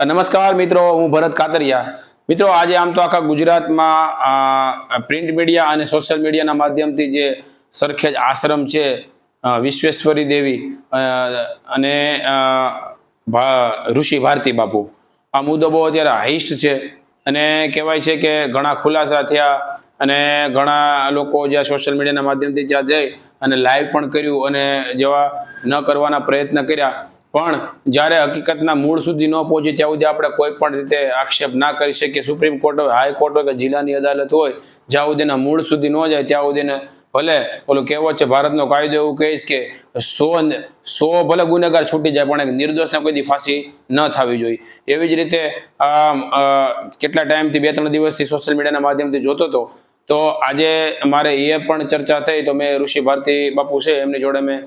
નમસ્કાર મિત્રો, હું ભરત કાતરિયા. મિત્રો, આજે આમ તો આખા ગુજરાતમાં પ્રિન્ટ મીડિયા અને સોશિયલ મીડિયાના માધ્યમથી જે સરખેજ આશ્રમ છે, વિશ્વેશ્વરી દેવી અને ઋષિ ભારતી બાપુ, આ મુદ્દો બહુ અત્યારે હાઈસ્ટ છે અને કહેવાય છે કે ઘણા ખુલાસા થયા અને ઘણા લોકો જ્યાં સોશિયલ મીડિયાના માધ્યમથી ત્યાં જઈ અને લાઈવ પણ કર્યું અને જેવા ન કરવાના પ્રયત્ન કર્યા, પણ જ્યારે હકીકતના મૂળ સુધી ન પહોંચે ત્યાં સુધી આપણે કોઈ પણ રીતે આક્ષેપ ના કરી શકીએ. સુપ્રીમ કોર્ટ હોય, હાઈકોર્ટ હોય કે જિલ્લાની અદાલત હોય, જ્યાં સુધીના મૂળ સુધી ન જાય ત્યાં સુધીને ભલે ઓલું કહેવત છે, ભારતનો કાયદો એવું કહીશ કે સો ભલે ગુનેગાર છૂટી જાય પણ એક નિર્દોષને કોઈ દી ફાંસી ન થવી જોઈએ. એવી જ રીતે કેટલા ટાઈમથી 2-3 દિવસથી સોશિયલ મીડિયાના માધ્યમથી જોતો હતો, તો આજે મારે એ પણ ચર્ચા થઈ તો મેં ઋષિ ભારતી બાપુ છે એમની જોડે મેં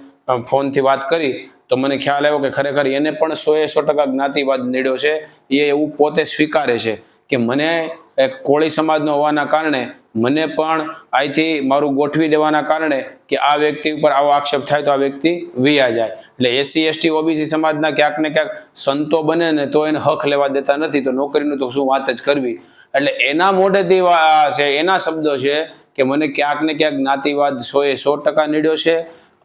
ફોનથી વાત કરી તો મને ખ્યાલ આવ્યો કે ખરેખર એને પણ 100% જ્ઞાતિવાદ નડ્યો છે. એ એવું પોતે સ્વીકારે છે કે મને એક કોળી સમાજનો હોવાના કારણે મને પણ અહીંથી મારું ગોઠવી દેવાના કારણે કે આ વ્યક્તિ ઉપર આવો આક્ષેપ થાય તો આ વ્યક્તિ વિયા જાય. એટલે SC ST OBC સમાજના ક્યાંક ને ક્યાંક સંતો બને ને તો એને હક લેવા દેતા નથી, તો નોકરીનું તો શું વાત જ કરવી. એટલે એના મોઢેથી છે, એના શબ્દો છે કે મને ક્યાંક ને ક્યાંક જ્ઞાતિવાદ 100% નડ્યો છે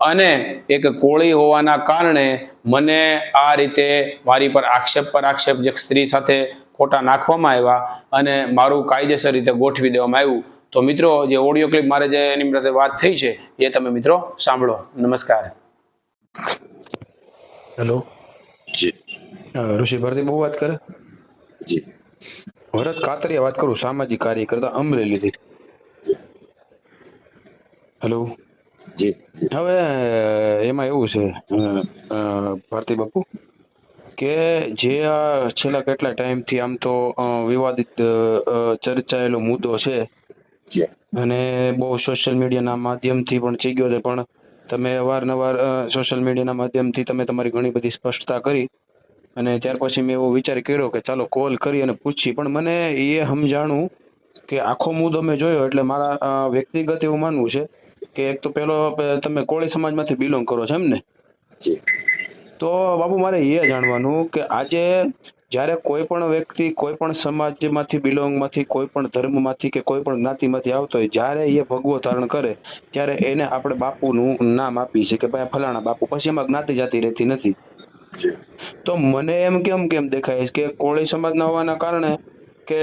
અને એક કોળી હોવાના કારણે મને આ રીતે મારી પર આક્ષેપ જે સ્ત્રી સાથે ખોટા નાખવામાં આવ્યા અને મારું કાયદેસર રીતે ગોઠવી દેવામાં આવ્યું. તો મિત્રો, જે ઓડિયો ક્લિપ મારે જે એની સાથે વાત થઈ છે એ તમે મિત્રો સાંભળો. નમસ્કાર. હેલો જી. ઋષિ ભારતી બહુ વાત કરે. જી. ભરત કાતરિયા વાત કરું, સામાજિક કાર્યકર્તા, અમરેલીથી. હેલો. જી. હવે એમાં એવું છે ભારતી બાપુ કે જે આ છેલ્લા કેટલા ટાઈમથી આમ તો વિવાદિત ચર્ચાયેલો મુદ્દો છે અને બહુ સોશિયલ મીડિયાના માધ્યમથી પણ થઈ ગયો છે, પણ તમે અવારનવાર સોશિયલ મીડિયાના માધ્યમથી તમે તમારી ઘણી બધી સ્પષ્ટતા કરી અને ત્યાર પછી મેં એવો વિચાર કર્યો કે ચાલો કોલ કરી અને પૂછી, પણ મને એ સમજાણું કે આખો મુદ્દો મેં જોયો એટલે મારા વ્યક્તિગત એવું માનવું છે કે એક તો પેલો તમે કોળી સમાજમાંથી બિલોંગ કરો છો એમ ને? તો બાપુ મારે એ જાણવાનું કે આજે જ્યારે કોઈ પણ વ્યક્તિ કોઈ પણ સમાજમાંથી બિલોંગમાંથી કોઈ પણ ધર્મમાંથી કે કોઈ પણ જ્ઞાતિમાંથી આવતો હોય, જ્યારે એ ભગવો ધારણ કરે ત્યારે એને આપણે બાપુનું નામ આપીએ છીએ કે ભાઈ ફલાણા બાપુ, પછી એમાં જ્ઞાતિ જાતિ રહેતી નથી. તો મને એમ કેમ દેખાય કે કોળી સમાજના હોવાના કારણે કે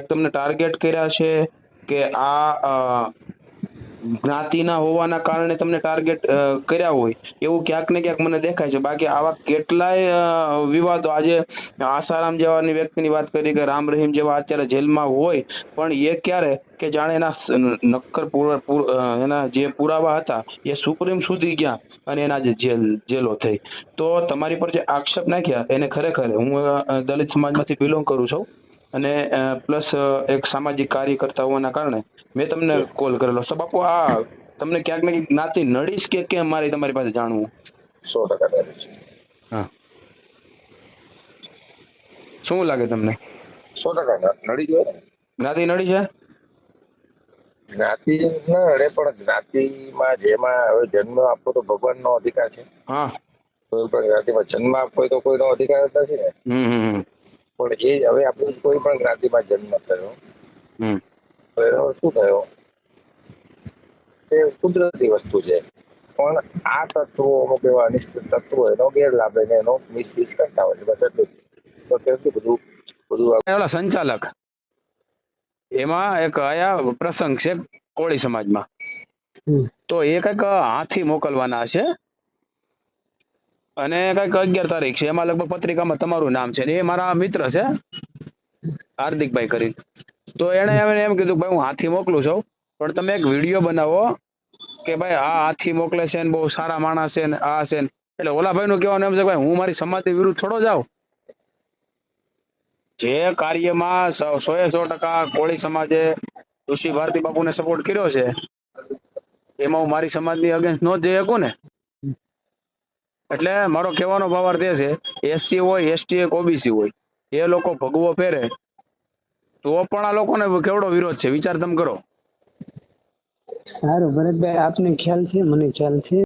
તમને ટાર્ગેટ કર્યા છે કે આ જ્ઞાતિના હોવાના કારણે તમને ટાર્ગેટ કર્યા હોય એવું ક્યાંક ને ક્યાંક મને દેખાય છે. બાકી આવા કેટલાય વિવાદો, આજે આસારામ જેવાની વ્યક્તિની વાત કરી કે રામ રહીમ જેવા અત્યારે જેલમાં હોય, પણ એ ક્યારે કે જાણે એના નક્કર એના જે પુરાવા હતા એ સુપ્રીમ સુધી ગયા અને એના જે જેલો થઈ. તો તમારી પર જે આક્ષેપ નાખ્યા એને ખરેખર હું દલિત સમાજમાંથી બિલોંગ કરું છું અને પ્લસ એક સામાજિક કાર્યકર્તા હોવાના કારણે મેં તમને કોલ કરેલો. તો બાપુ આ તમને ક્યાંક ને ક્યાંક જ્ઞાતિ નડીશ કે કેમ, મારે તમારી પાસે જાણવું. 100% નડી છે. હા, શું લાગે તમને? 100% નડી જોઈએ. જ્ઞાતિ નડી છે? જ્ઞાતિ ના નડે, પણ જ્ઞાતિમાં જેમાં હવે જન્મ આપવો તો ભગવાનનો અધિકાર છે. હા, કોઈ પણ જ્ઞાતિમાં જન્મ આપવો તો કોઈનો અધિકાર જ નથી ને. પણ એ હવે આપણે કોઈ પણ જ્ઞાતિમાં જન્મ થયો તો એનો શું થયો, એ કુદરતી વસ્તુ છે. પણ આ તત્વો અમુક એવા અનિષ્ટ તત્વો એનો ગેરલાભ એને એનો મિસયુઝ કરતા હોય છે. બસ એટલું. તો કેવું બધું ઓલા સંચાલક એમાં એક આયા પ્રસંગ છે કોળી સમાજમાં, તો એ કઈક હાથી મોકલવાના છે અને કઈક 11 તારીખ છે, એમાં લગભગ પત્રિકામાં તમારું નામ છે. એ મારા મિત્ર છે હાર્દિકભાઈ કરી. તો એને એમ કીધું ભાઈ હું હાથી મોકલું છું, પણ તમે એક વિડીયો બનાવો કે ભાઈ આ હાથી મોકલે છે ને બહુ સારા માણસ છે ને આ છે. એટલે ઓલા ભાઈ નું કહેવાનું એમ છે ભાઈ હું મારી સમાજની વિરુદ્ધ થોડો જાઉં. જે કાર્યમાં 100% કોળી સમાજે ઋષિ ભારતી બાપુને સપોર્ટ કર્યો છે એમાં હું મારી સમાજની અગેન્સ્ટ નો જઈ શકું ને. એટલે મારો કહેવાનો ભાવાર્થ એ છે, SC હોય ST હોય OBC હોય, એ લોકો ભગવો પહેરે તો પણ આ લોકોને કેવડો વિરોધ છે, વિચાર તમે કરો. સારું ભરતભાઈ, આપને ખ્યાલ છે, મને ખ્યાલ છે.